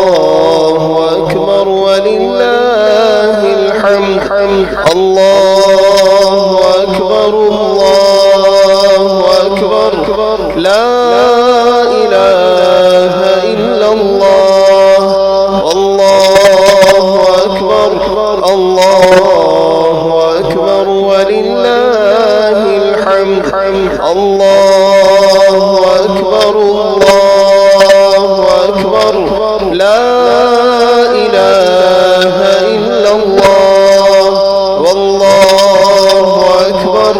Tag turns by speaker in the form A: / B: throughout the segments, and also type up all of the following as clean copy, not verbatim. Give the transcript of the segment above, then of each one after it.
A: الله أكبر ولله الحمد الله أكبر الله أكبر لا إله إلا الله والله أكبر الله أكبر ولله الحمد الله أكبر الله أكبر لا إله إلا الله والله أكبر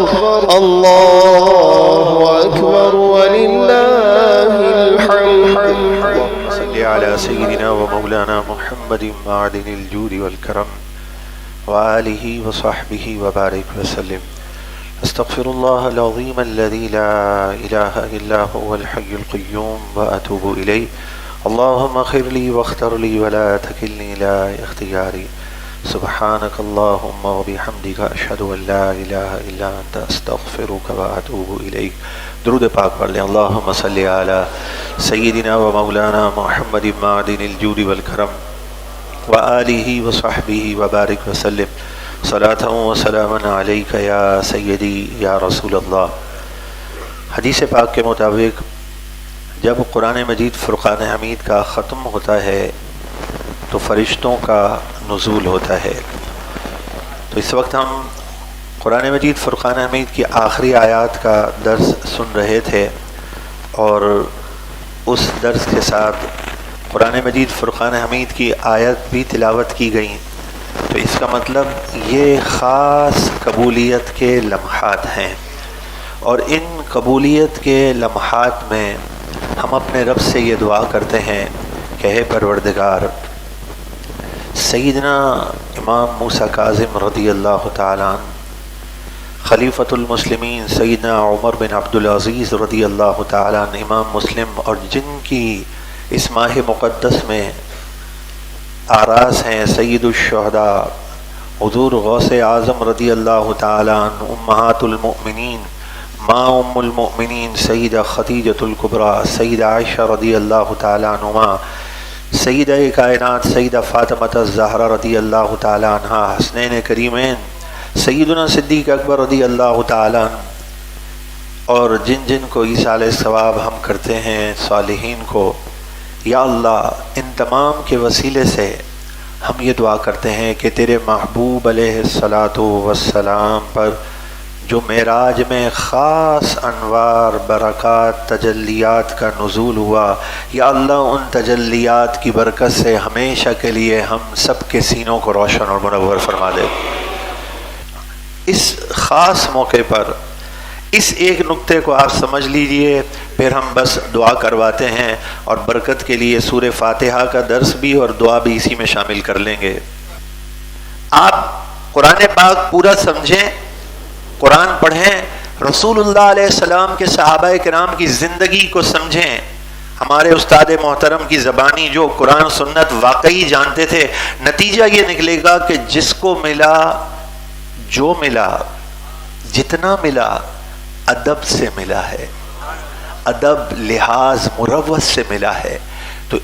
A: الله أكبر ولله الحمد.
B: صل على سيدنا ومولانا محمد معدن الجود والكرم وآله وصحبه وبارك وسلم. استغفر الله العظيم الذي لا إله إلا هو الحي القيوم وأتوب إليه. اللهم اغفر لي واختر لي ولا تكلني إلى اختياري. سبحانك اللهم وبحمدك أشهد أن لا إله إلا أنت أستغفرك وأتوب إليك. درود پاک پڑھ لیں. اللهم صل على سيدنا ومولانا محمد معدن الجود والكرم وآله وصحبه وبارك وسلم. صلاة وسلاما عليك يا سيدي يا رسول اللہ. حدیث پاک کے مطابق جب قرآن مجید فرقان حمید کا ختم ہوتا ہے تو فرشتوں کا نزول ہوتا ہے. تو اس وقت ہم قرآن مجید فرقان حمید کی آخری آیات کا درس سن رہے تھے اور اس درس کے ساتھ قرآن مجید فرقان حمید کی آیت بھی تلاوت کی گئیں. تو اس کا مطلب یہ خاص قبولیت کے لمحات ہیں اور ان قبولیت کے لمحات میں ہم اپنے رب سے یہ دعا کرتے ہیں کہ اے پروردگار، سیدنا امام موسیٰ کاظم رضی اللہ تعالیٰ عنہ، خلیفۃ المسلمین سیدنا عمر بن عبدالعزیز رضی اللہ تعالیٰ عنہ، امام مسلم، اور جن کی اس ماہ مقدس میں آراز ہیں سید الشہداء حضور غوث اعظم رضی اللہ تعالیٰ عنہ، امہات المؤمنین، ماں ام المؤمنین سیدہ خدیجۃ الکبریٰ، سیدہ عائشہ رضی اللہ تعالیٰ عنہما، سیدہ کائنات سیدہ فاطمہ الزہرا رضی اللہ تعالیٰ عنہا، حسنین کریمین سیدنا صدیق اکبر رضی اللہ تعالیٰ عنہ، اور جن جن کو ایصال ثواب ہم کرتے ہیں صالحین کو، یا اللہ ان تمام کے وسیلے سے ہم یہ دعا کرتے ہیں کہ تیرے محبوب علیہ الصلاۃ والسلام پر جو معراج میں خاص انوار، برکات، تجلیات کا نزول ہوا، یا اللہ ان تجلیات کی برکت سے ہمیشہ کے لیے ہم سب کے سینوں کو روشن اور منور فرما دے. اس خاص موقع پر اس ایک نقطے کو آپ سمجھ لیجئے، پھر ہم بس دعا کرواتے ہیں اور برکت کے لیے سورہ فاتحہ کا درس بھی اور دعا بھی اسی میں شامل کر لیں گے. آپ قرآن پاک پورا سمجھیں، قرآن پڑھیں، رسول اللہ علیہ السلام کے صحابہ کرام کی زندگی کو سمجھیں. ہمارے استاد محترم کی زبانی جو قرآن سنت واقعی جانتے تھے، نتیجہ یہ نکلے گا کہ جس کو ملا، جو ملا، جتنا ملا، ادب سے ملا ہے، ادب لحاظ مروت سے ملا ہے. تو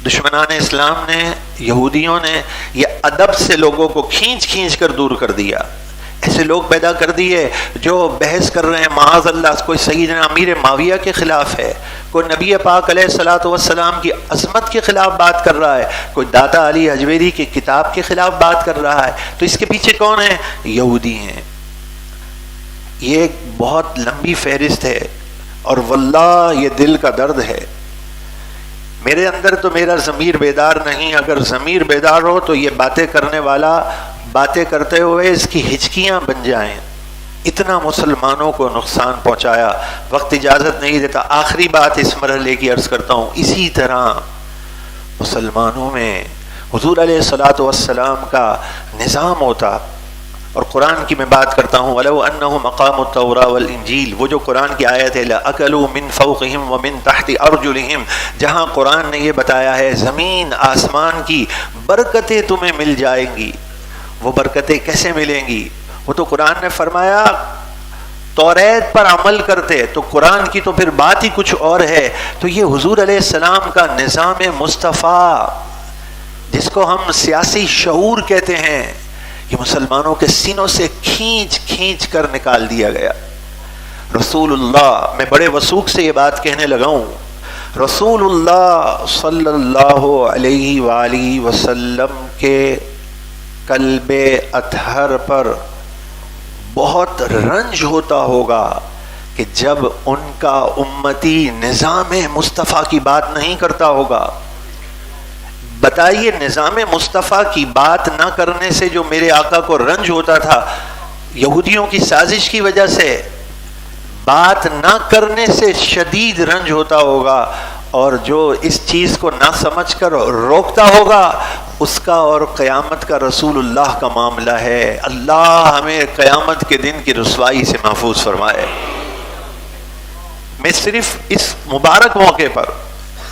B: دشمنان اسلام نے، یہودیوں نے یہ ادب سے لوگوں کو کھینچ کھینچ کر دور کر دیا. ایسے لوگ پیدا کر دیے جو بحث کر رہے ہیں معاذ اللہ، کوئی سیدنا امیر معاویہ کے خلاف ہے، کوئی نبی پاک علیہ الصلاۃ والسلام کی عظمت کے خلاف بات کر رہا ہے، کوئی داتا علی حجویری کی کتاب کے خلاف بات کر رہا ہے. تو اس کے پیچھے کون ہے؟ یہودی ہیں. یہ ایک بہت لمبی فہرست ہے اور واللہ یہ دل کا درد ہے. میرے اندر تو میرا ضمیر بیدار نہیں، اگر ضمیر بیدار ہو تو یہ باتیں کرنے والا باتیں کرتے ہوئے اس کی ہچکیاں بن جائیں. اتنا مسلمانوں کو نقصان پہنچایا. وقت اجازت نہیں دیتا، آخری بات اس مرحلے کی عرض کرتا ہوں. اسی طرح مسلمانوں میں حضور علیہ الصلاۃ والسلام کا نظام ہوتا. اور قرآن کی میں بات کرتا ہوں، وَلَوْ أَنَّهُمْ أَقَامُوا التَّوْرَاةَ وَالْإِنْجِيلَ، وہ جو قرآن کی آیت ہے لَأَكَلُوا مِنْ فَوْقِهِمْ وَمِنْ تَحْتِ أَرْجُلِهِمْ، جہاں قرآن نے یہ بتایا ہے زمین آسمان کی برکتیں تمہیں مل جائیں گی. وہ برکتیں کیسے ملیں گی؟ وہ تو قرآن نے فرمایا توریت پر عمل کرتے تو قرآن کی تو پھر بات ہی کچھ اور ہے. تو یہ حضور علیہ السلام کا نظام مصطفیٰ جس کو ہم سیاسی شعور کہتے ہیں، یہ مسلمانوں کے سینوں سے کھینچ کھینچ کر نکال دیا گیا. رسول اللہ، میں بڑے وثوق سے یہ بات کہنے لگا ہوں، رسول اللہ صلی اللہ علیہ وآلہ وسلم کے قلب اطہر پر بہت رنج ہوتا ہوگا کہ جب ان کا امتی نظام مصطفیٰ کی بات نہیں کرتا ہوگا. بتائیے، نظام مصطفیٰ کی بات نہ کرنے سے جو میرے آقا کو رنج ہوتا تھا، یہودیوں کی سازش کی وجہ سے بات نہ کرنے سے شدید رنج ہوتا ہوگا، اور جو اس چیز کو نہ سمجھ کر روکتا ہوگا اس کا اور قیامت کا رسول اللہ کا معاملہ ہے. اللہ ہمیں قیامت کے دن کی رسوائی سے محفوظ فرمائے. میں صرف اس مبارک موقع پر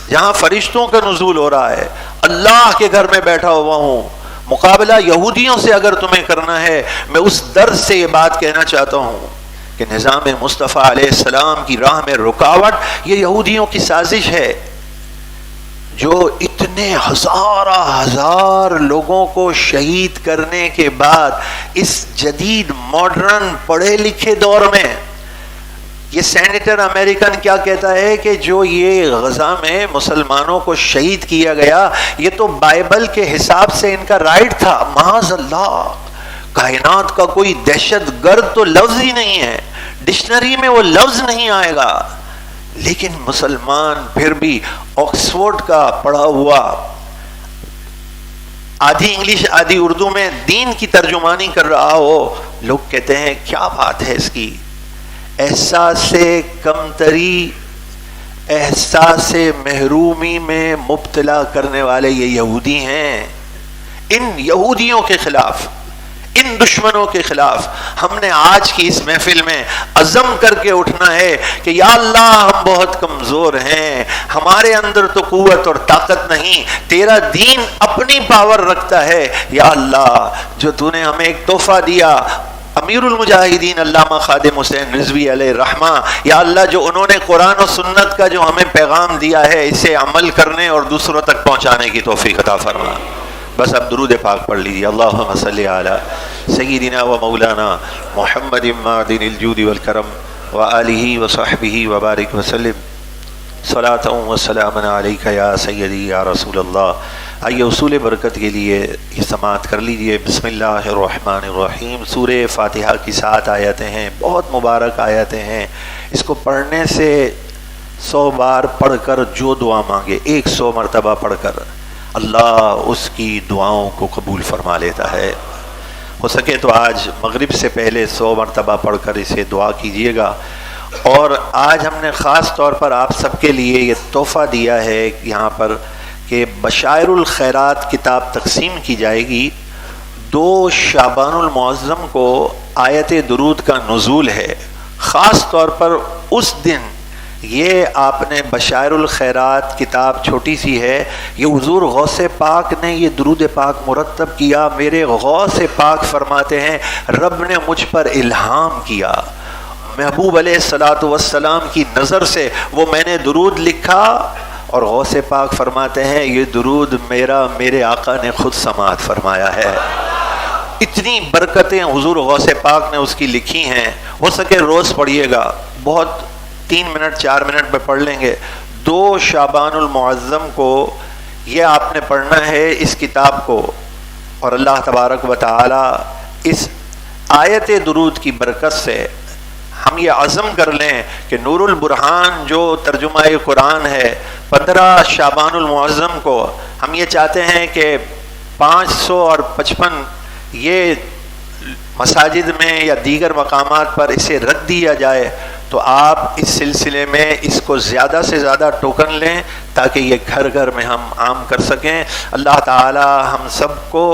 B: جہاں فرشتوں کا نزول ہو رہا ہے، اللہ کے گھر میں بیٹھا ہوا ہوں، مقابلہ یہودیوں سے اگر تمہیں کرنا ہے، میں اس درس سے یہ بات کہنا چاہتا ہوں کہ نظام مصطفیٰ علیہ السلام کی راہ میں رکاوٹ یہ یہودیوں کی سازش ہے، جو اتنے ہزار لوگوں کو شہید کرنے کے بعد اس جدید ماڈرن پڑھے لکھے دور میں یہ سینیٹر امریکن کیا کہتا ہے کہ جو یہ غزہ میں مسلمانوں کو شہید کیا گیا یہ تو بائبل کے حساب سے ان کا رائٹ تھا. معاذ اللہ، کائنات کا کوئی دہشت گرد تو لفظ ہی نہیں ہے، ڈکشنری میں وہ لفظ نہیں آئے گا. لیکن مسلمان پھر بھی آکسفورڈ کا پڑھا ہوا، آدھی انگلش آدھی اردو میں دین کی ترجمانی کر رہا ہو، لوگ کہتے ہیں کیا بات ہے اس کی. احساس کمتری، احساس محرومی میں مبتلا کرنے والے یہ یہودی ہیں. ان یہودیوں کے خلاف، ان دشمنوں کے خلاف ہم نے آج کی اس محفل میں عزم کر کے اٹھنا ہے کہ یا اللہ ہم بہت کمزور ہیں، ہمارے اندر تو قوت اور طاقت نہیں، تیرا دین اپنی پاور رکھتا ہے. یا اللہ، جو تو نے ہمیں ایک تحفہ دیا امیر المجاہدین علامہ خادم حسین رضوی علیہ رحمہ، یا اللہ جو انہوں نے قرآن و سنت کا جو ہمیں پیغام دیا ہے اسے عمل کرنے اور دوسروں تک پہنچانے کی توفیق عطا فرما. بس اب درود پاک پڑھ لیجیے. اللہم صلی علی سیدنا و مولانا محمد معدن الجود والکرم وآلہ وصحبہ وبارک وسلم صلاۃ و سلام علیک یا سیدی یا رسول اللہ. آئیے اصول برکت کے لیے یہ سماعت کر لیجئے. بسم اللہ الرحمن الرحیم. سورہ فاتحہ کی 7 آیتیں ہیں، بہت مبارک آیتیں ہیں. اس کو پڑھنے سے 100 بار پڑھ کر جو دعا مانگے، 100 مرتبہ پڑھ کر، اللہ اس کی دعاؤں کو قبول فرما لیتا ہے. ہو سکے تو آج مغرب سے پہلے 100 مرتبہ پڑھ کر اسے دعا کیجیے گا. اور آج ہم نے خاص طور پر آپ سب کے لیے یہ تحفہ دیا ہے یہاں پر کہ بشائر الخیرات کتاب تقسیم کی جائے گی. 2 شعبان المعظم کو آیت درود کا نزول ہے. خاص طور پر اس دن یہ آپ نے بشائر الخیرات کتاب چھوٹی سی ہے، یہ حضور غوث پاک نے یہ درود پاک مرتب کیا. میرے غوث پاک فرماتے ہیں رب نے مجھ پر الہام کیا، محبوب علیہ الصلوۃ والسلام کی نظر سے وہ میں نے درود لکھا، اور غوث پاک فرماتے ہیں یہ درود میرے آقا نے خود سماعت فرمایا ہے. اتنی برکتیں حضور غوث پاک نے اس کی لکھی ہیں. ہو سکے روز پڑھیے گا، بہت 3 منٹ 4 منٹ میں پڑھ لیں گے. 2 شعبان المعظم کو یہ آپ نے پڑھنا ہے اس کتاب کو، اور اللہ تبارک و تعالی اس آیت درود کی برکت سے ہم یہ عزم کر لیں کہ نور البرہان جو ترجمہ قرآن ہے 15 شعبان المعظم کو ہم یہ چاہتے ہیں کہ 555 یہ مساجد میں یا دیگر مقامات پر اسے رکھ دیا جائے. تو آپ اس سلسلے میں اس کو زیادہ سے زیادہ ٹوکن لیں تاکہ یہ گھر گھر میں ہم عام کر سکیں. اللہ تعالی ہم سب کو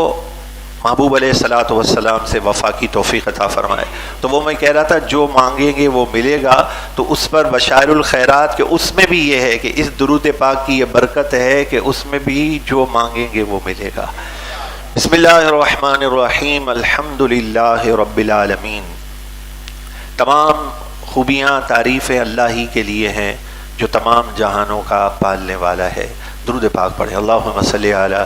B: محبوب علیہ الصلوۃ والسلام سے وفا کی توفیق عطا فرمائے. تو وہ میں کہہ رہا تھا جو مانگیں گے وہ ملے گا. تو اس پر بشائر الخیرات کے اس میں بھی یہ ہے کہ اس درود پاک کی یہ برکت ہے کہ اس میں بھی جو مانگیں گے وہ ملے گا. بسم اللہ الرحمن الرحیم. الحمد للہ رب العالمین. تمام خوبیاں تعریفیں اللہ ہی کے لیے ہیں جو تمام جہانوں کا پالنے والا ہے۔ درود پاک پڑھیں۔ اللہم صلی علی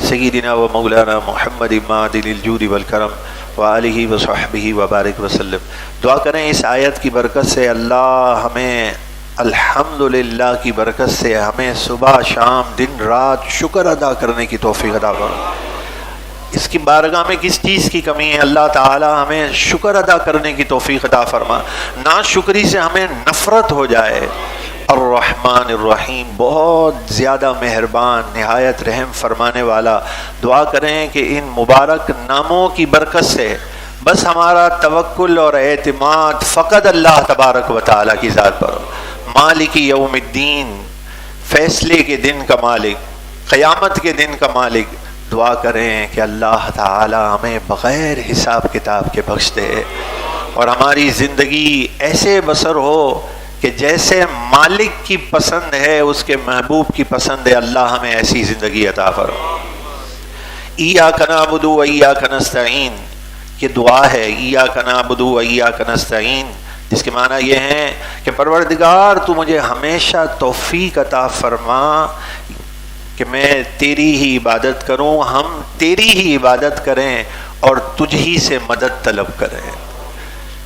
B: سیدنا و مولانا محمد معدن الجود والکرم وآلہ وصحبہ وبارک وسلم۔ دعا کریں اس آیت کی برکت سے اللہ ہمیں الحمدللہ کی برکت سے ہمیں صبح شام دن رات شکر ادا کرنے کی توفیق عطا فرمائے۔ اس کی بارگاہ میں کس چیز کی کمی ہے؟ اللہ تعالی ہمیں شکر ادا کرنے کی توفیق عطا فرما، ناشکری سے ہمیں نفرت ہو جائے۔ الرحمن الرحیم، بہت زیادہ مہربان، نہایت رحم فرمانے والا۔ دعا کریں کہ ان مبارک ناموں کی برکت سے بس ہمارا توکل اور اعتماد فقط اللہ تبارک و تعالیٰ کی ذات پر ہو۔ مالک یوم الدین، فیصلے کے دن کا مالک، قیامت کے دن کا مالک۔ دعا کریں کہ اللہ تعالی ہمیں بغیر حساب کتاب کے بخش دے اور ہماری زندگی ایسے بسر ہو کہ جیسے مالک کی پسند ہے اس کے محبوب کی پسند ہے، اللہ ہمیں ایسی زندگی عطا فرمائے۔ ایاک نعبد و ایاک نستعین، یہ دعا ہے ایاک نعبد و ایاک نستعین، جس کے معنی یہ ہیں کہ پروردگار تو مجھے ہمیشہ توفیق عطا فرما کہ میں تیری ہی عبادت کروں، ہم تیری ہی عبادت کریں اور تجھ ہی سے مدد طلب کریں۔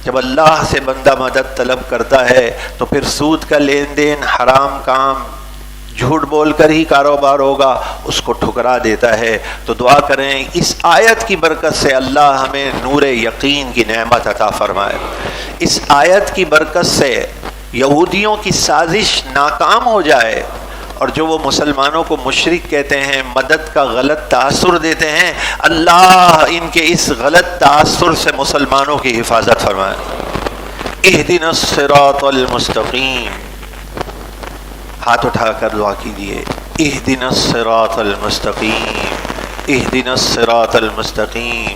B: جب اللہ سے بندہ مدد طلب کرتا ہے تو پھر سود کا لین دین، حرام کام، جھوٹ بول کر ہی کاروبار ہوگا، اس کو ٹھکرا دیتا ہے۔ تو دعا کریں اس آیت کی برکت سے اللہ ہمیں نور یقین کی نعمت عطا فرمائے۔ اس آیت کی برکت سے یہودیوں کی سازش ناکام ہو جائے اور جو وہ مسلمانوں کو مشرک کہتے ہیں، مدد کا غلط تاثر دیتے ہیں، اللہ ان کے اس غلط تاثر سے مسلمانوں کی حفاظت فرمائے۔ اہدنا الصراط المستقیم، ہاتھ اٹھا کر دعا کیجیے، اہدنا الصراط المستقیم، اہدنا الصراط المستقیم،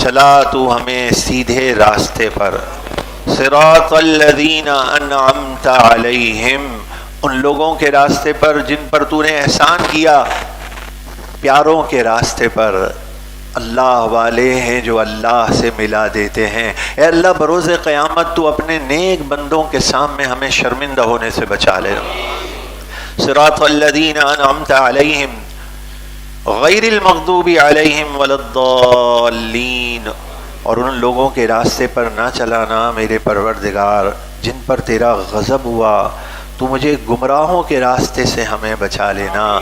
B: چلا تو ہمیں سیدھے راستے پر، صراط الذین انعمت علیہم، ان لوگوں کے راستے پر جن پر تو نے احسان کیا، پیاروں کے راستے پر۔ اللہ والے ہیں جو اللہ سے ملا دیتے ہیں۔ اے اللہ بروز قیامت تو اپنے نیک بندوں کے سامنے ہمیں شرمندہ ہونے سے بچا لے۔ صراط الذین انعمت علیہم غیر المغضوب علیہم ولا الضالین، اور ان لوگوں کے راستے پر نہ چلانا میرے پروردگار جن پر تیرا غضب ہوا، تو مجھے گمراہوں کے راستے سے ہمیں بچا لینا۔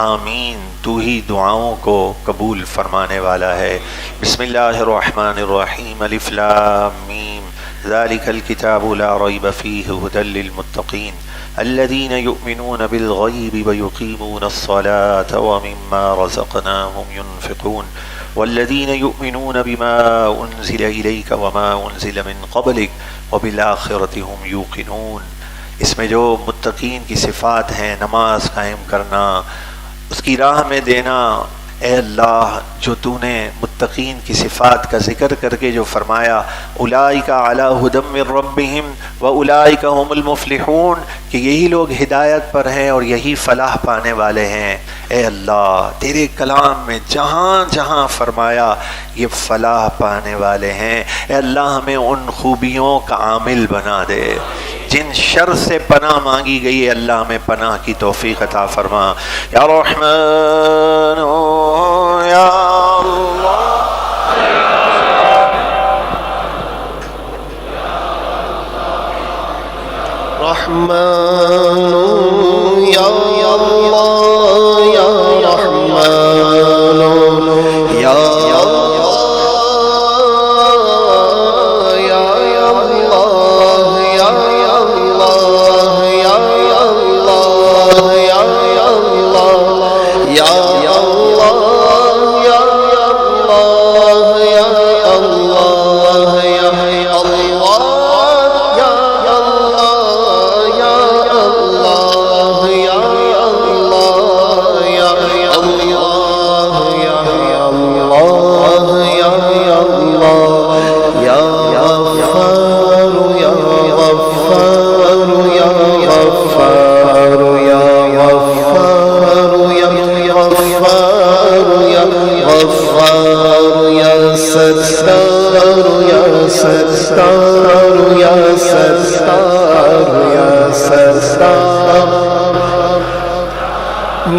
B: آمین، تو ہی دعاؤں کو قبول فرمانے والا ہے۔ بسم اللہ الرحمن الرحیم، الف لام میم، ذالک الکتاب لا ریب فیہ ھدی للمتقین الذین یؤمنون بالغیب ویقیمون الصلاة ومما رزقناہم ینفقون والذین یؤمنون بما انزل الیک وما انزل من قبلک وبالآخرۃ ھم یوقنون۔ اس میں جو متقین کی صفات ہیں، نماز قائم کرنا، اس کی راہ میں دینا۔ اے اللہ، جو تو نے متقین کی صفات کا ذکر کر کے جو فرمایا اولئک علی ھدی من ربہم واولئک ھم المفلحون، کہ یہی لوگ ہدایت پر ہیں اور یہی فلاح پانے والے ہیں۔ اے اللہ، تیرے کلام میں جہاں جہاں فرمایا یہ فلاح پانے والے ہیں، اے اللہ ہمیں ان خوبیوں کا عامل بنا دے۔ جن شر سے پناہ مانگی گئی ہے اللہ ہمیں پناہ کی توفیق عطا فرما۔ یا رحمن یا اللہ،
A: رحمن یا اللہ، یا رحمن یا ستار یا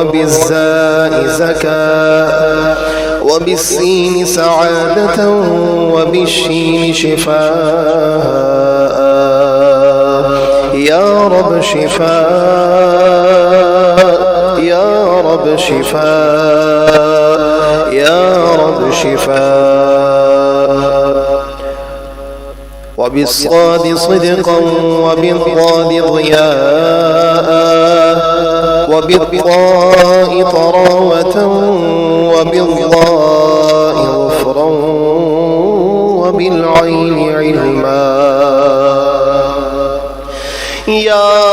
C: وبالزاء زكاة وبالسين سعادة وبالشين شفاء يا رب شفاء يا رب شفاء يا رب شفاء وبالصاد صدقا وبالضاد ضياء وبالطاء طراوة وبالضاء غفرا وبالعين علما يا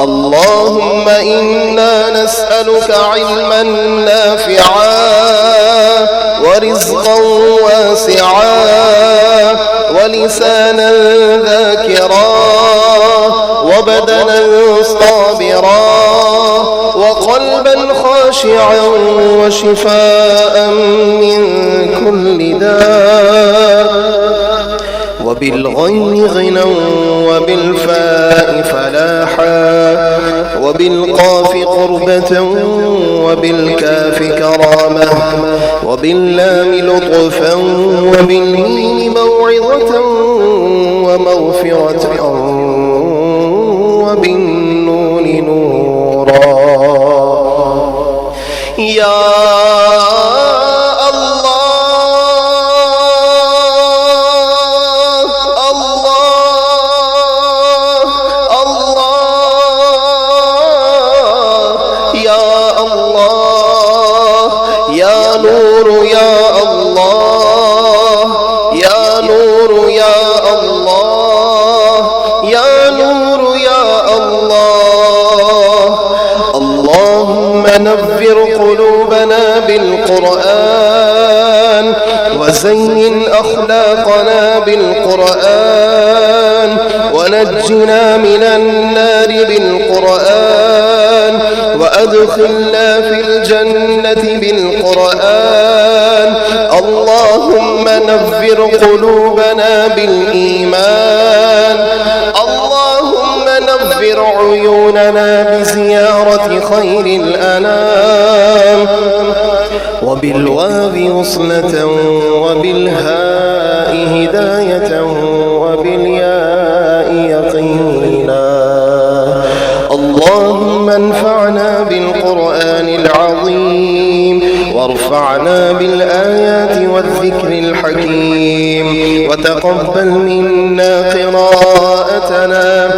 C: اللهم إنا نسألك علما نافعا ورزقا واسعا ولسانا ذاكرا وبدنا صابرا وقلبا خاشعا وشفاء من كل داء وبالغين غنى وبالفاء فلاحا وبالقاف قربة وبالكاف كرامة وباللام لطفا وبالميم موعظة ومغفرة وبالنون نورا يا نفر قلوبنا بالقرآن وزين أخلاقنا بالقرآن ونجنا من النار بالقرآن وأدخلنا في الجنة بالقرآن اللهم نفر قلوبنا بالإيمان اللهم نفر عيوننا بزيارة خير الأنام وبالواو وصلة وبالهاء هداية وبالياء يقينا اللهم انفعنا بالقرآن العظيم وارفعنا بالآيات والذكر الحكيم وتقبل منا قراءتنا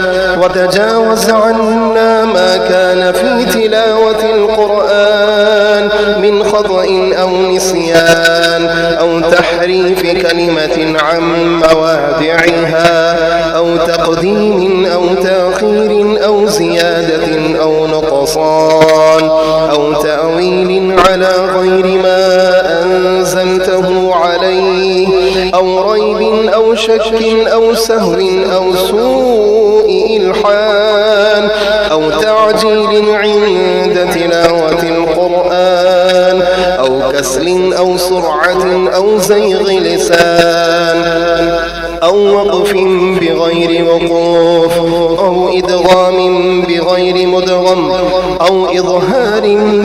C: وتجاوز عنا ما كان في تلاوة القرآن من خطأ أو نسيان أو تحريف كلمة عن مواضعها أو تقديم أو تأخير أو زيادة أو نقصان أو تأويل على غير ما أنزلته عليه أو ريب أو شك أو سهو أو سوء إلحان أو تعجيل عند تلاوة القرآن أو كسل أو سرعة أو زيغ لسان أو وقف بغير وقوف أو إدغام بغير مدغم أو إظهار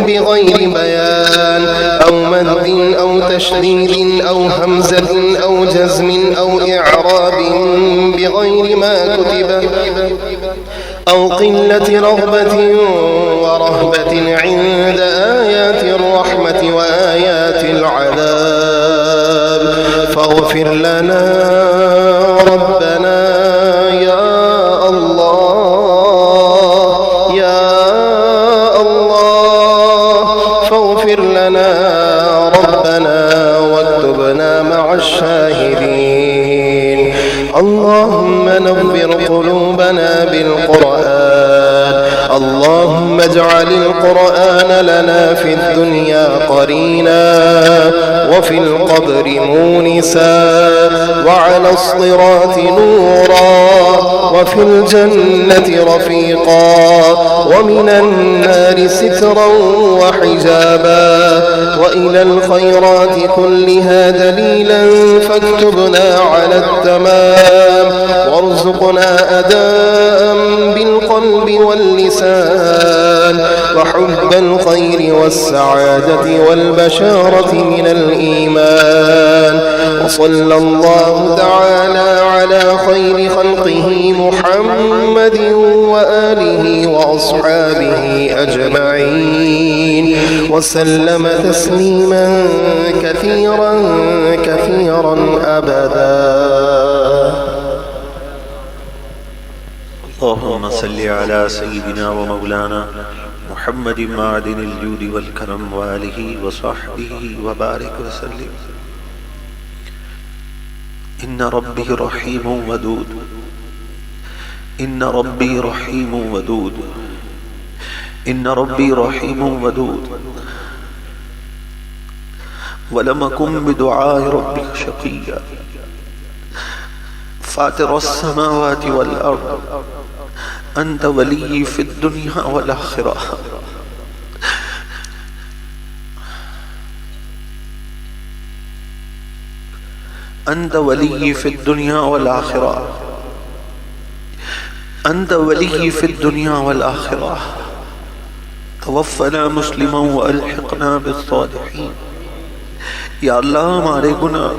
C: بغير بيان أو مد أو تشديد أو همزة أو جزم أو إعراب بغير ما كتب أو قلة رغبة ورهبة عند آيات الرحمة وآيات العذاب فاغفر لنا ربنا يا الله يا الله فاغفر لنا ربنا واكتبنا مع الشاهدين اللهم نور قلوبنا بالقرآن اللهم اجعل القرآن لنا في الدنيا قرينا وفي القبر مونسا وعلى الصراط نورا وفي الجنة رفيقا ومن النار سترا وحجابا وإلى الخيرات كلها دليلا فاكتبنا على التمام وارزقنا أداء بالقلب واللسان وحب الخير والسعادة والبشارة من الإيمان. وصلى الله تعالى على خير خلقه محمد وآله وأصحابه أجمعين وسلم تسليما كثيرا كثيرا أبدا.
B: اللهم صل على سيدنا ومولانا محمد معدن الجود والكرم وآله وصحبه وبارك وسلم. إن ربي رحيم ودود، إن ربي رحيم ودود، إن ربي رحيم ودود. ولم أكن بدعاء ربي شقيا فاطر السماوات والأرض أنت ولي في الدنيا والآخرة. أنت ولي في الدنيا والآخرة، أنت ولي في الدنيا والآخرة. توفنا مسلما وألحقنا بالصالحين. یا اللہ ہمارے گناہ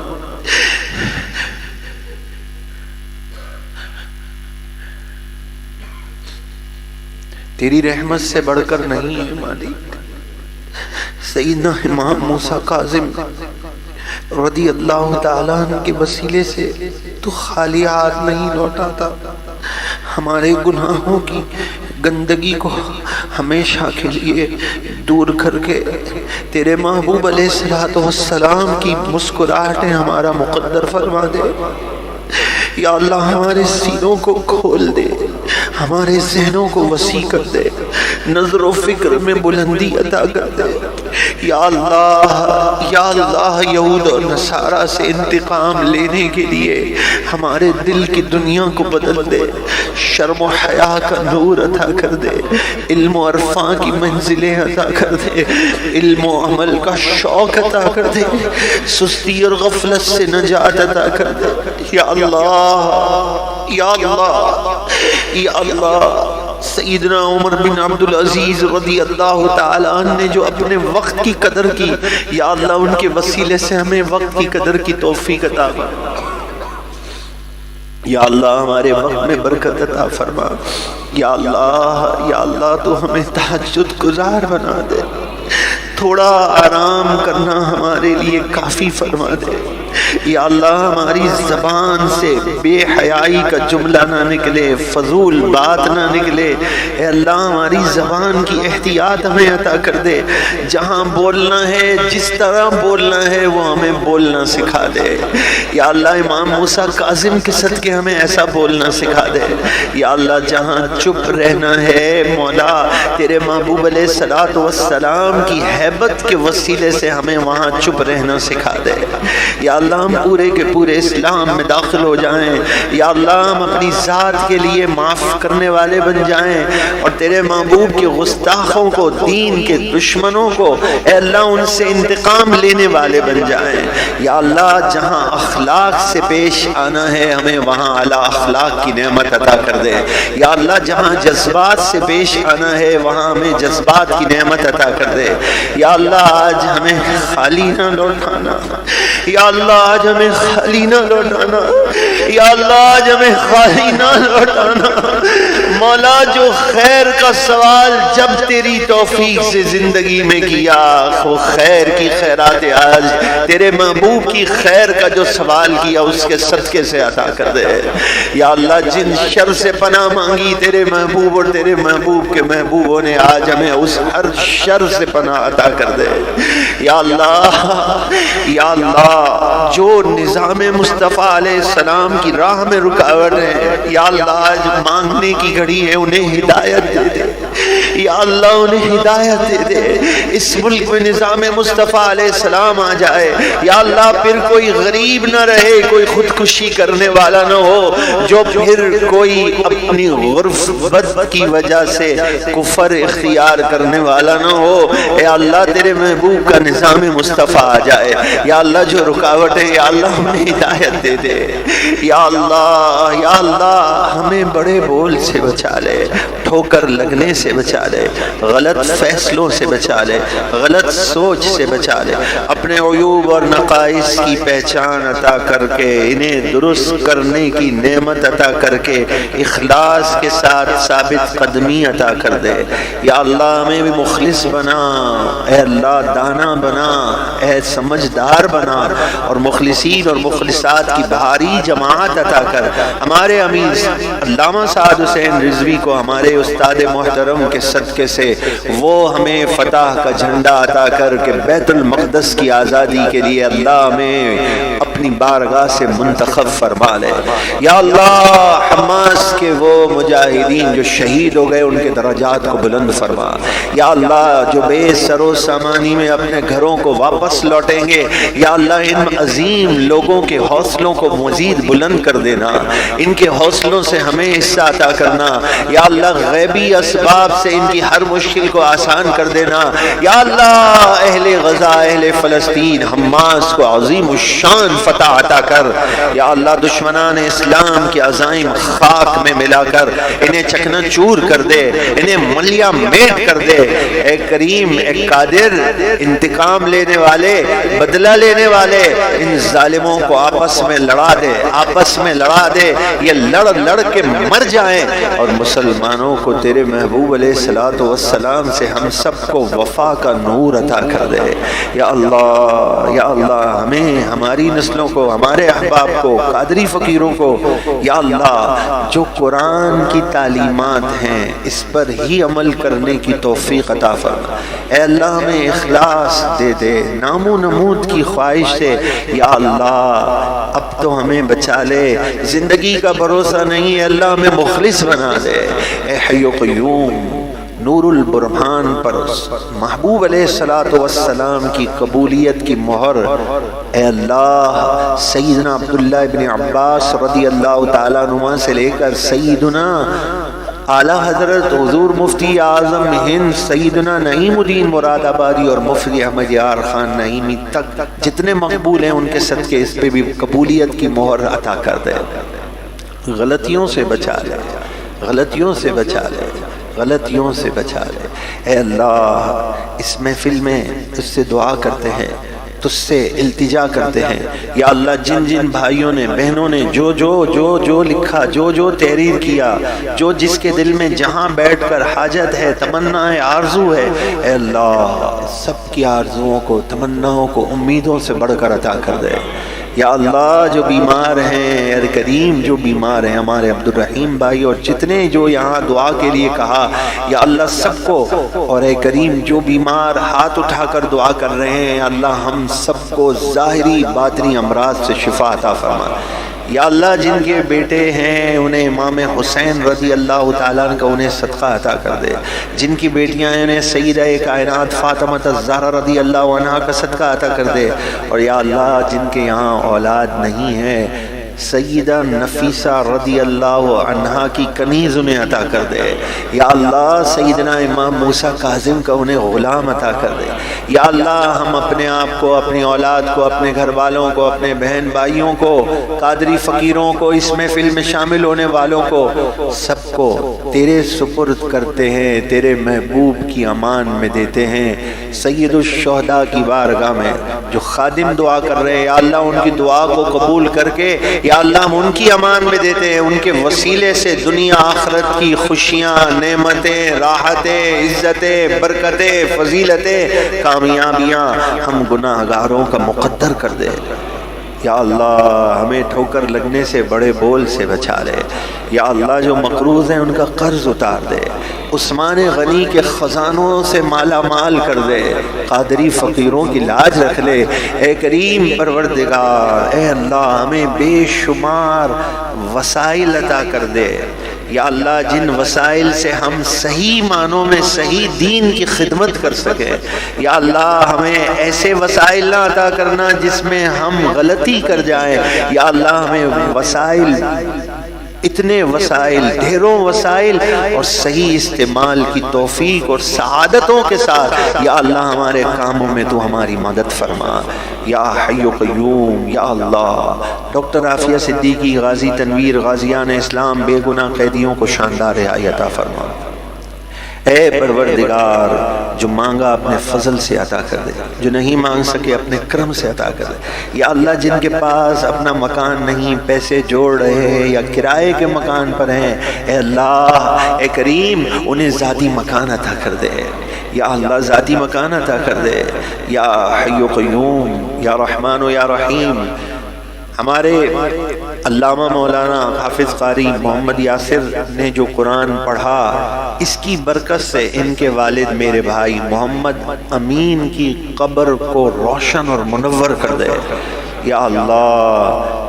B: تیری رحمت سے بڑھ کر نہیں ہے مالک. سیدنا امام موسیٰ کاظم رضی اللہ تعالیٰ عنہ کے وسیلے سے تو خالی ہاتھ نہیں لوٹاتا. ہمارے گناہوں کی گندگی کو ہمیشہ کے لیے دور کر کے تیرے محبوب علیہ السلام کی مسکراہٹیں ہمارا مقدر فرما دے. یا اللہ ہمارے سینوں کو کھول دے، ہمارے ذہنوں کو وسیع کر دے، نظر و فکر میں بلندی عطا کر دے. یا اللہ یہود اور نصارہ سے انتقام لینے کے لیے ہمارے دل کی دنیا کو بدل دے، شرم و حیا کا نور عطا کر دے، علم و عرفان کی منزلیں عطا کر دے، علم و عمل کا شوق عطا کر دے، سستی اور غفلت سے نجات عطا کر دے. یا اللہ یا اللہ یا اللہ. سیدنا عمر بن عبدالعزیز رضی اللہ تعالیٰ عنہ نے جو اپنے وقت کی قدر کی، یا اللہ ان کے وسیلے سے ہمیں وقت کی قدر کی توفیق عطا فرما. یا اللہ ہمارے وقت میں برکت عطا فرما. یا اللہ تو ہمیں تہجد گزار بنا دے، تھوڑا آرام کرنا ہمارے لیے کافی فرما دے. یا اللہ ہماری زبان سے بے حیائی کا جملہ نہ نکلے، فضول بات نہ نکلے. اے اللہ ہماری زبان کی احتیاط ہمیں عطا کر دے. جہاں بولنا ہے، جس طرح بولنا ہے وہ ہمیں بولنا سکھا دے. یا اللہ امام موسیٰ کاظم کے صدقے ہمیں ایسا بولنا سکھا دے. یا اللہ جہاں چپ رہنا ہے مولا تیرے محبوب علیہ السلام کی ہیبت کے وسیلے سے ہمیں وہاں چپ رہنا سکھا دے. یا اللہ ہم پورے کے پورے اسلام میں داخل ہو جائیں. یا اللہ ہم اپنی ذات کے لیے معاف کرنے والے بن جائیں اور تیرے محبوب کے گستاخوں کو، دین کے دشمنوں کو اے اللہ ان سے انتقام لینے والے بن جائیں. یا اللہ جہاں اخلاق سے پیش آنا ہے ہمیں وہاں اعلیٰ اخلاق کی نعمت عطا کر دے. یا اللہ جہاں جذبات سے پیش آنا ہے وہاں ہمیں جذبات کی نعمت عطا کر دے. یا اللہ آج ہمیں خالی نہ لوٹانا. یا اللہ آج ہمیں خالی نہ لوٹانا. یا اللہ آج ہمیں خالی نہ لوٹانا. مولا جو خیر کا سوال جب تیری توفیق سے زندگی میں کیا، وہ خیر کی خیرات آج تیرے محبوب کی خیر کا جو سوال کیا اس کے صدقے سے عطا کر دے. یا اللہ جن شر سے پناہ مانگی تیرے محبوب اور تیرے محبوب کے محبوبوں نے آج ہمیں اس ہر شر سے پناہ عطا کر دے. یا اللہ جو نظام مصطفیٰ علیہ السلام کی راہ میں رکاوٹ ہے، یا اللہ آج مانگنے کی گھڑی ہے انہیں ہدایت دے دے.
A: یا اللہ انہیں ہدایت دے دے، اس ملک میں نظام مصطفیٰ علیہ السلام آ جائے یا اللہ، پھر کوئی غریب نہ رہے، کوئی خودکشی کرنے والا نہ ہو، جو پھر کوئی اپنی غربت کی وجہ سے کفر اختیار کرنے والا نہ ہو۔ اے اللہ تیرے محبوب کا نظام مصطفیٰ آ جائے یا اللہ، جو رکاوٹیں یا اللہ ہمیں ہدایت دے دے یا اللہ، یا اللہ ہمیں بڑے بول سے بچا لے، ٹھوکر لگنے سے بچا لے، غلط فیصلوں سے بچا لے، غلط سوچ سے بچا لے، اپنے عیوب اور نقائص کی پہچان عطا کر کے انہیں درست کرنے کی نعمت عطا کر کے اخلاص کے ساتھ ثابت قدمی عطا کر دے یا اللہ، ہمیں بھی مخلص بنا، اے اللہ دانا بنا، اے سمجھدار بنا، اور مخلصین اور مخلصات کی بھاری جماعت عطا کر۔ ہمارے امیر علامہ سعد حسین رضوی کو ہمارے استاد محترم کے صدقے سے وہ ہمیں فتح کا جھنڈا عطا کر کے بیت المقدس کی آزادی کے لیے اللہ ہمیں اپنی بارگاہ سے منتخب فرما لے یا اللہ، حماس کے وہ مجاہدین جو شہید ہو گئے ان کے درجات کو بلند فرما یا اللہ، جو بے سر و سامانی میں اپنے گھروں کو واپس لوٹیں گے یا اللہ، ان عظیم لوگوں کے حوصلوں کو مزید بلند کر دینا، ان کے حوصلوں سے ہمیں حصہ عطا کرنا یا اللہ، غیبی اسباب سے ان کی ہر مشکل کو آسان کر دینا یا اللہ، اہل غزہ، اہل فلسطین، حماس کو عظیم الشان فتح عطا کر یا اللہ، دشمنان اسلام کے عزائم خاک میں ملا کر انہیں چکنا چور کر دے، انہیں ملیا میٹ کر دے، اے کریم، اے قادر، انتقام لینے والے، بدلہ لینے والے، ان ظالموں کو آپس میں لڑا دے، آپس میں لڑا دے، یہ لڑ لڑ کے مر جائیں، اور مسلمانوں کو تیرے محبوب علیہ السلام سے ہم سب کو وفا کا نور عطا کر دے یا اللہ، یا اللہ، ہمیں، ہماری نسلوں کو، ہمارے احباب کو، قادری فقیروں کو یا اللہ، جو قرآن کی تعلیمات ہیں اس پر ہی عمل کرنے کی توفیق عطا فرما۔ اے اللہ، ہمیں اخلاص دے دے، نام و نمود کی خواہش سے یا اللہ، اب تو ہمیں بچا لے، زندگی کا بھروسہ نہیں ہے اللہ، ہمیں مخلص بنا دے۔ اے حی و قیوم، نور البرہان پر محبوب علیہ السلام کی قبولیت کی مہر، اے اللہ، سیدنا عبداللہ ابن عباس رضی اللہ تعالیٰ عنہ سے لے کر سیدنا اعلیٰ حضرت حضور مفتی اعظم ہند سیدنا نعیم الدین مراد آبادی اور مفتی احمد یار خان نعیمی تک جتنے مقبول ہیں ان کے صدقے اس پہ بھی قبولیت کی مہر عطا کر دے۔ غلطیوں سے بچا لے، غلطیوں سے بچا لے، غلطیوں سے بچا لے۔ اے اللہ، اس محفل میں اس سے دعا کرتے ہیں، تجھ سے التجا کرتے ہیں یا اللہ، جن جن بھائیوں نے، بہنوں نے جو جو جو جو لکھا، جو جو تحریر کیا، جو جس کے دل میں جہاں بیٹھ کر حاجت ہے، تمنا ہے، آرزو ہے، اے اللہ، سب کی آرزوؤں کو، تمناؤں کو امیدوں سے بڑھ کر عطا کر دے یا اللہ۔ جو بیمار ہیں، اے کریم، جو بیمار ہیں، ہمارے عبد الرحیم بھائی اور جتنے جو یہاں دعا کے لیے کہا یا اللہ، سب کو، اور اے کریم جو بیمار ہاتھ اٹھا کر دعا کر رہے ہیں اللہ، ہم سب کو ظاہری باطنی امراض سے شفا عطا فرما یا اللہ۔ جن کے بیٹے ہیں انہیں امام حسین رضی اللہ تعالیٰ عنہ کا انہیں صدقہ عطا کر دے، جن کی بیٹیاں ہیں انہیں سیدہ کائنات فاطمہ الزہرا رضی اللہ عنہا کا صدقہ عطا کر دے، اور یا اللہ جن کے یہاں اولاد نہیں ہے سیدہ نفیسہ رضی اللہ عنہا کی کنیز انہیں عطا کر دے یا اللہ۔ سیدنا امام موسیٰ کاظم کا انہیں غلام عطا کر دے یا اللہ۔ ہم اپنے آپ کو، اپنی اولاد کو، اپنے گھر والوں کو، اپنے بہن بھائیوں کو، قادری فقیروں کو، اس محفل میں شامل ہونے والوں کو، سب کو تیرے سپرد کرتے ہیں، تیرے محبوب کی امان میں دیتے ہیں، سید الشہداء کی بارگاہ میں جو خادم دعا کر رہے ہیں یا اللہ، ان کی دعا کو قبول کر کے یا اللہ ہم ان کی امان میں دیتے ہیں، ان کے وسیلے سے دنیا آخرت کی خوشیاں، نعمتیں، راحتیں، عزتیں، برکتیں، فضیلتیں، کامیابیاں ہم گناہ گاروں کا مقدر کر دے یا اللہ۔ ہمیں ٹھوکر لگنے سے، بڑے بول سے بچا لے یا اللہ۔ جو مقروض ہیں ان کا قرض اتار دے، عثمان غنی کے خزانوں سے مالا مال کر دے، قادری فقیروں کی لاج رکھ لے، اے کریم پروردگار، اے اللہ ہمیں بے شمار وسائل عطا کر دے یا اللہ جن وسائل سے ہم صحیح معنوں میں صحیح دین کی خدمت کر سکے، یا اللہ ہمیں ایسے وسائل نہ عطا کرنا جس میں ہم غلطی کر جائیں، یا اللہ ہمیں وسائل، اتنے وسائل، ڈھیروں وسائل اور صحیح استعمال کی توفیق اور سعادتوں کے ساتھ یا اللہ ہمارے کاموں میں تو ہماری مدد فرما یا حی و قیوم۔ یا اللہ ڈاکٹر عافیہ صدیقی غازی تنویر غازیان اسلام بے گناہ قیدیوں کو شاندار رہائی عطا فرما۔ اے پروردگار جو مانگا اپنے فضل سے عطا کر دے، جو نہیں مانگ سکے اپنے کرم سے عطا کر دے۔ یا اللہ جن کے پاس اپنا مکان نہیں، پیسے جوڑ رہے ہیں یا کرائے کے مکان پر ہیں، اے اللہ اے کریم انہیں ذاتی مکان عطا کر دے، یا اللہ ذاتی مکان عطا کر دے یا حی و قیوم یا رحمان و یا رحیم۔ ہمارے علامہ مولانا حافظ قاری محمد یاسر نے جو قرآن پڑھا، اس کی برکت سے ان کے والد میرے بھائی محمد امین کی قبر کو روشن اور منور کر دے یا اللہ۔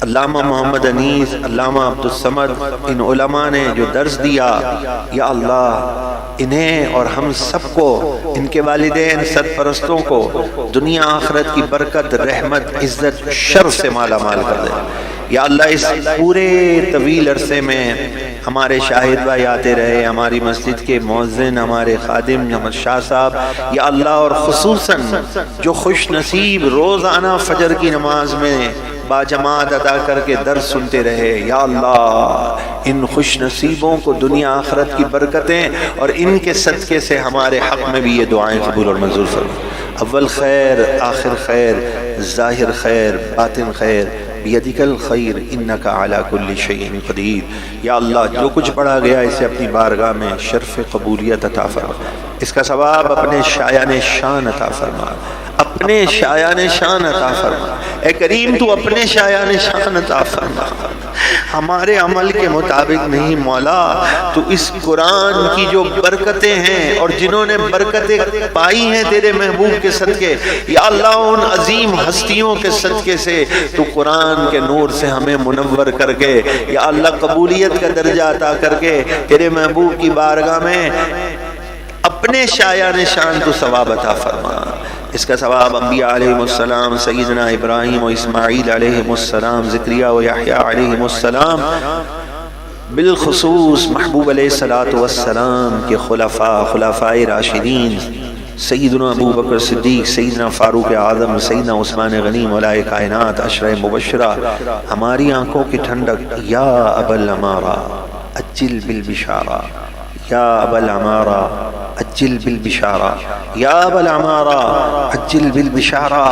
A: علامہ محمد انیس، علامہ عبدالصمد، ان علماء نے جو درس دیا یا اللہ انہیں اور ہم سب کو، ان کے والدین سرپرستوں کو دنیا آخرت کی برکت، رحمت، عزت، شرف سے مالا مال کر دے یا اللہ۔ اس پورے طویل عرصے میں ہمارے شاہد بھائی آتے رہے، ہماری مسجد کے مؤذن، ہمارے خادم محمد شاہ صاحب یا اللہ، اور خصوصاً جو خوش نصیب روزانہ فجر کی نماز میں باجماعت ادا کر کے درس سنتے رہے یا اللہ، ان خوش نصیبوں کو دنیا آخرت کی برکتیں اور ان کے صدقے سے ہمارے حق میں بھی یہ دعائیں قبول اور منظور فرما۔ اول خیر، آخر خیر، ظاہر خیر، باطن خیر، بیدک الخیر انک علی کل شیء قدیر۔ یا اللہ جو کچھ پڑھا گیا اسے اپنی بارگاہ میں شرف قبولیت عطا فرما، اس کا ثواب اپنے شایان شان عطا فرما، اپنے شایان شان عطا فرما۔ اے کریم تو اپنے شایان شان عطا فرما، ہمارے عمل کے مطابق نہیں مولا، تو اس قرآن کی جو برکتیں ہیں اور جنہوں نے برکتیں پائی ہیں تیرے محبوب کے صدقے، یا اللہ ان عظیم ہستیوں کے صدقے سے تو قرآن کے نور سے ہمیں منور کر کے یا اللہ قبولیت کا درجہ عطا کر کے تیرے محبوب کی بارگاہ میں اپنے شایان شان تو ثواب عطا فرما۔ اس کا ثواب انبیاء علیہ السلام، سیدنا ابراہیم و اسماعیل علیہ السلام، زکریا و یحییٰ علیہ السلام، بالخصوص محبوب علیہ السلام کے خلفاء راشدین سیدنا ابو بکر صدیق، سیدنا فاروق اعظم، سیدنا عثمان غنی، مولائے کائنات، عشرہ مبشرہ، ہماری آنکھوں کی ٹھنڈک یا ابا العمارہ اجل بالبشارہ، یا ابا العمارہ اجل بالبشارہ، یا ابا العمارہ اجل بالبشارہ۔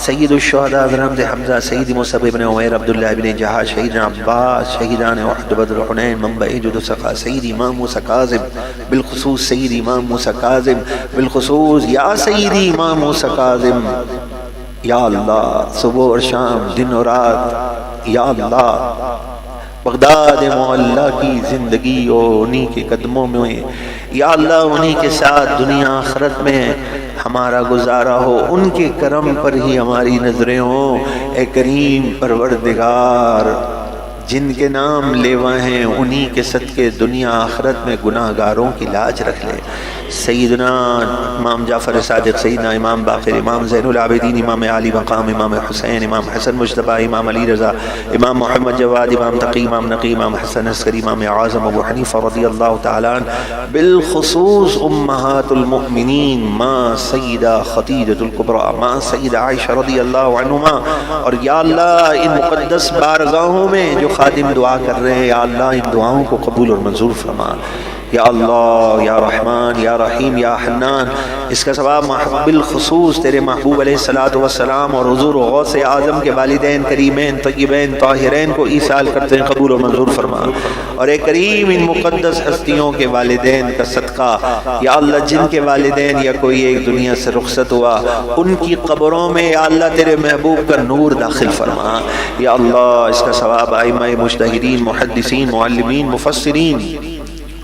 A: سید الشہداء حضرت حمزہ، سید مصعب بن عمیر، عبداللہ بن جہاز، شہیدنا عباس، شہیدان احد، بدر، حنین، منبع جد و سخا، سید امام موسیٰ کاظم بالخصوص، سید امام موسیٰ کاظم بالخصوص، یا سید امام موسیٰ کاظم یا اللہ، صبح اور شام، دن اور رات یا اللہ، بغداد معلیٰ کی زندگی اور انہی کے قدموں میں یا اللہ، انہی کے ساتھ دنیا آخرت میں ہمارا گزارا ہو، ان کے کرم پر ہی ہماری نظریں ہوں۔ اے کریم پروردگار جن کے نام لیوا ہیں انہی کے صدقے دنیا آخرت میں گناہ گاروں کی لاج رکھ لے۔ سیدنا امام جعفر صادق، سیدنا امام باقر، امام زین العابدین، امام علی مقام، امام حسین، امام حسن مجتبیٰ، امام علی رضا، امام محمد جواد، امام تقی، امام نقی، امام حسن عسکری، امام اعظم ابو حنیفہ رضی اللہ تعالیٰ عنہ، بالخصوص امہات المؤمنین ماں سیدہ خدیجہ الکبریٰ، ماں سیدہ عائشہ رضی اللہ عنہما، اور یا اللہ ان مقدس بارگاہوں میں جو خادم دعا کر رہے ہیں یا اللہ ان دعاؤں کو قبول اور منظور فرما یا اللہ، یا رحمان، یا رحیم، یا حنان۔ اس کا ثواب بالخصوص تیرے محبوب علیہ السلام اور حضور غوث اعظم کے والدین کریمین طیبین طاہرین کو ایصال کرتے ہیں، قبول و منظور فرما۔ اور اے کریم ان مقدس ہستیوں کے والدین کا صدقہ یا اللہ جن کے والدین یا کوئی ایک دنیا سے رخصت ہوا، ان کی قبروں میں یا اللہ تیرے محبوب کا نور داخل فرما یا اللہ۔ اس کا ثواب ائمہ مجتہدین، محدثین، معلمین، مفسرین،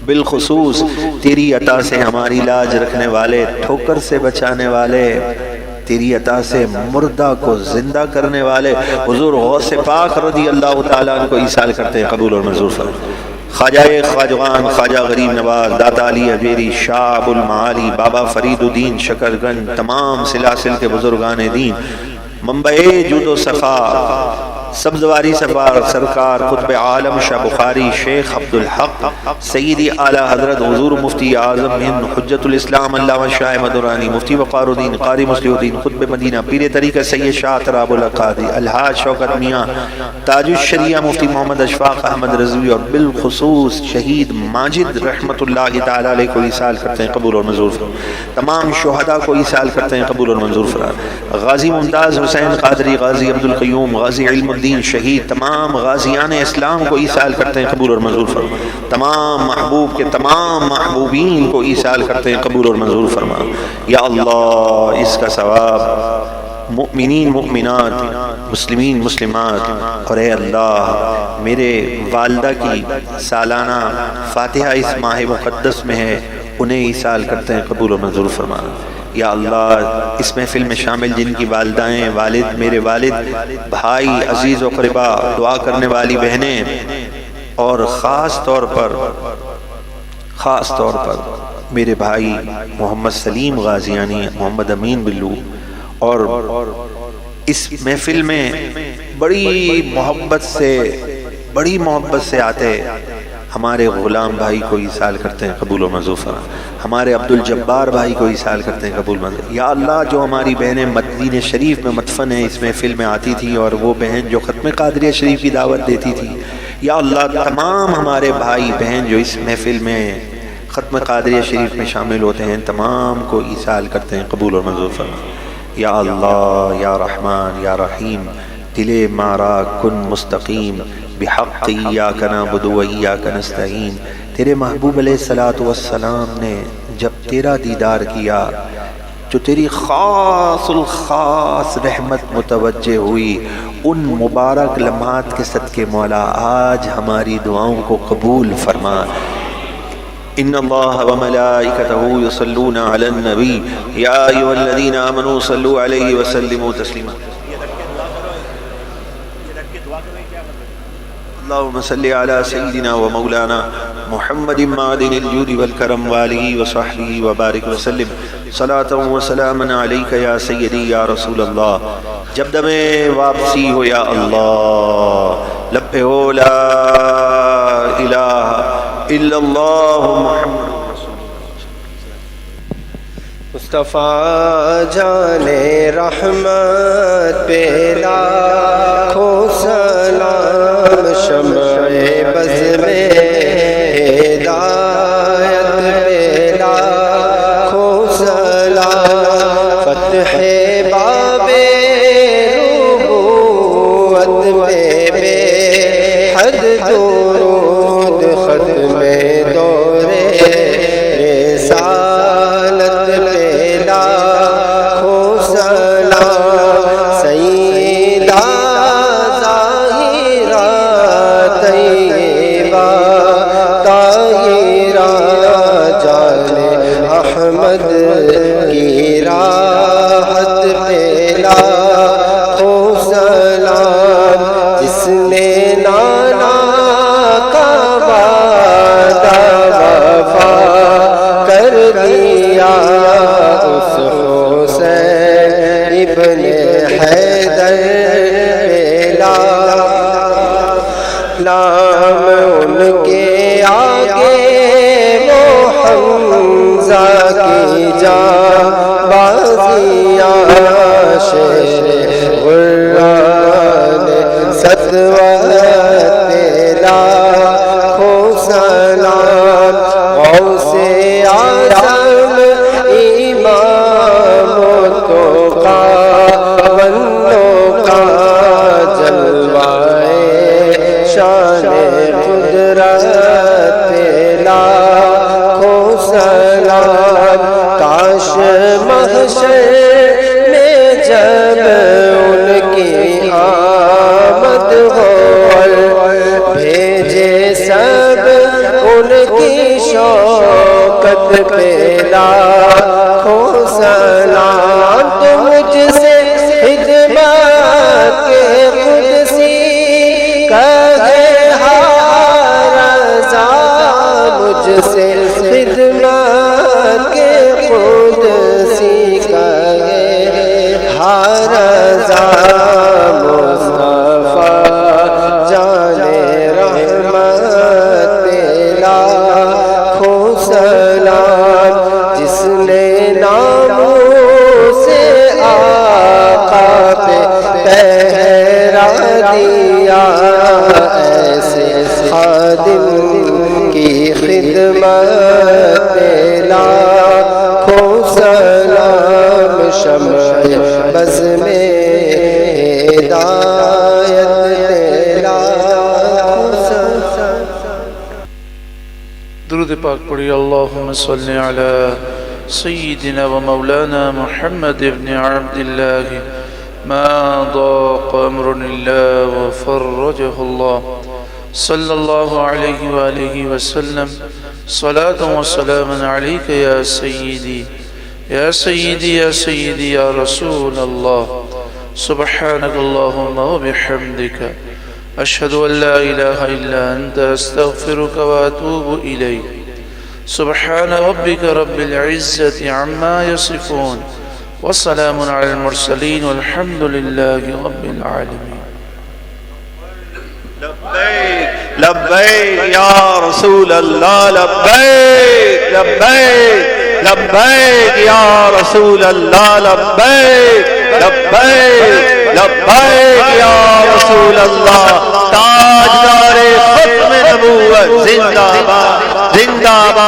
A: بالخصوص تیری عطا سے ہماری لاج رکھنے والے، ٹھوکر سے بچانے والے، تیری عطا سے مردہ کو زندہ کرنے والے حضور غوث پاک رضی اللہ تعالیٰ عنہ کو ایصال کرتے ہیں، قبول اور منظور فرما۔ خواجہ خواجگان خواجہ غریب نواز داتا علی حجیری شاہ ابو المعالی بابا فرید الدین شکرگنج تمام سلاسل کے بزرگان دین منبع جود و سخا سبزواری سرکار قطب عالم شاہ بخاری شیخ عبدالحق سیدی اعلی حضرت حضور مفتی اعظم ہند حجت الاسلام علامہ شاہ مدورانی مفتی وقار الدین قاری مصلح الدین قطب مدینہ پیر طریقہ سید شاہ تراب القادری الحاج شوکت میاں تاج الشریعہ مفتی محمد اشفاق احمد رضوی اور بالخصوص شہید ماجد رحمت اللہ تعالی علیہ کو ایصال کرتے ہیں قبول اور منظور فرما، تمام شہداء کو ایصال کرتے ہیں قبول اور منظور فرما، غازی ممتاز حسین قادری غازی عبدالقیوم غازی علم الدین شہید تمام غازیان اسلام کو ایصال کرتے ہیں قبول اور منظور فرما، تمام محبوب کے تمام محبوبین کو ایصال کرتے ہیں قبول اور منظور فرما۔ یا اللہ اس کا ثواب مؤمنین مؤمنات مسلمین مسلمات اور اے اللہ میرے والدہ کی سالانہ فاتحہ اس ماہ مقدس میں ہے انہیں ایصال کرتے ہیں قبول اور منظور فرما۔ یا اللہ اس محفل میں شامل جن کی والدائیں والد میرے والد بھائی عزیز و قربا دعا کرنے والی بہنیں اور خاص طور پر میرے بھائی محمد سلیم غازیانی محمد امین بلو اور اس محفل میں بڑی محبت سے آتے ہمارے غلام بھائی کو ایصال کرتے ہیں قبول و منظور فرما، ہمارے عبدالجبار بھائی کو ایصال کرتے ہیں قبول منظور۔ یا اللہ جو ہماری بہنیں مدینہ شریف میں مدفن ہیں اس محفل میں آتی تھی اور وہ بہن جو ختم قادریہ شریف کی دعوت دیتی تھی، یا اللہ تمام ہمارے بھائی بہن جو اس محفل میں ختم قادریہ شریف میں شامل ہوتے ہیں تمام کو ایصال کرتے ہیں قبول اور منظور فرما۔ یا اللہ یا رحمان یا رحیم دل مارا کن مستقیم بحق ایاک نعبد و ایاک نستعین، تیرے محبوب علیہ الصلوۃ والسلام نے جب تیرا دیدار کیا جو تیری خاص الخاص رحمت متوجہ ہوئی ان مبارک لمحات کے صدقے مولا آج ہماری دعاؤں کو قبول فرما۔ ان اللہ وملائکتہ یصلون علی النبی یا ایھا الذین آمنوا صلوا علیہ وسلموا تسلیما۔ اللهم صل على سيدنا ومولانا محمد معدن الجود والكرم وآله وصحبه وبارك وسلم صلاة وسلاما عليك يا سيدي يا رسول الله۔ جب دم واپسی ہو یا اللہ لب پہ ہو لا الہ الا اللہ محمد
C: مصطفیٰ جان رحمت پہ لاکھوں سلام، شمع بز میں ہدایت پہ لاکھوں سلام، فتح باب نبوت پہ بے حد درود، ختم دور رسالت پہ لاکھوں سلام، سیدہ ظاہرہ طیبہ طاہرہ جان احمد کی راحت پہ لاکھوں سلام، جس نے نانا کا وعدہ وفا کر دیا اس حسین ابن حیدر پہ نام ان کے آگے وہ حمزہ کی جان بازیاں، شیر غران سطوت پہ لاکھوں سلام، غوث اعظم امام التقیٰ والنقیٰ جلوائے شان قدرت پہ لاکھوں سلام، کاش محشر میں جب ان کی آمد ہو، بھیجے سب ان کی شوکت پہ لاکھوں سلام، تو مجھ سے خدمت کے قدسی کہے ہر رضا خادم کی خدمت میں لاکھوں سلام شمع بز میں ہدایت میں لاکھوں سلام.
D: درود پاک پڑھی. اللہم صلی علی سیدنا و مولانا محمد ابن عبداللہ ما ضاق امر اللہ وفرجہ اللہ صلی اللہ علیہ وآلہ وسلم. صلاة و سلام علیک یا سیدی یا سیدی یا سیدی یا رسول اللہ. سبحانک اللہم و بحمدک اشہد ان لا الہ الا انت استغفرک و اتوب الیک. سبحان ربک رب العزت عما یصفون وسلام علی المرسلین والحمد للہ رب العالمین.
A: لبیک لبیک یا رسول اللہ، لبیک لبیک لبیک یا رسول اللہ، لبیک لبیک لبیک یا رسول اللہ. تاجدار ختم نبوت زندہ باد زندہ باد.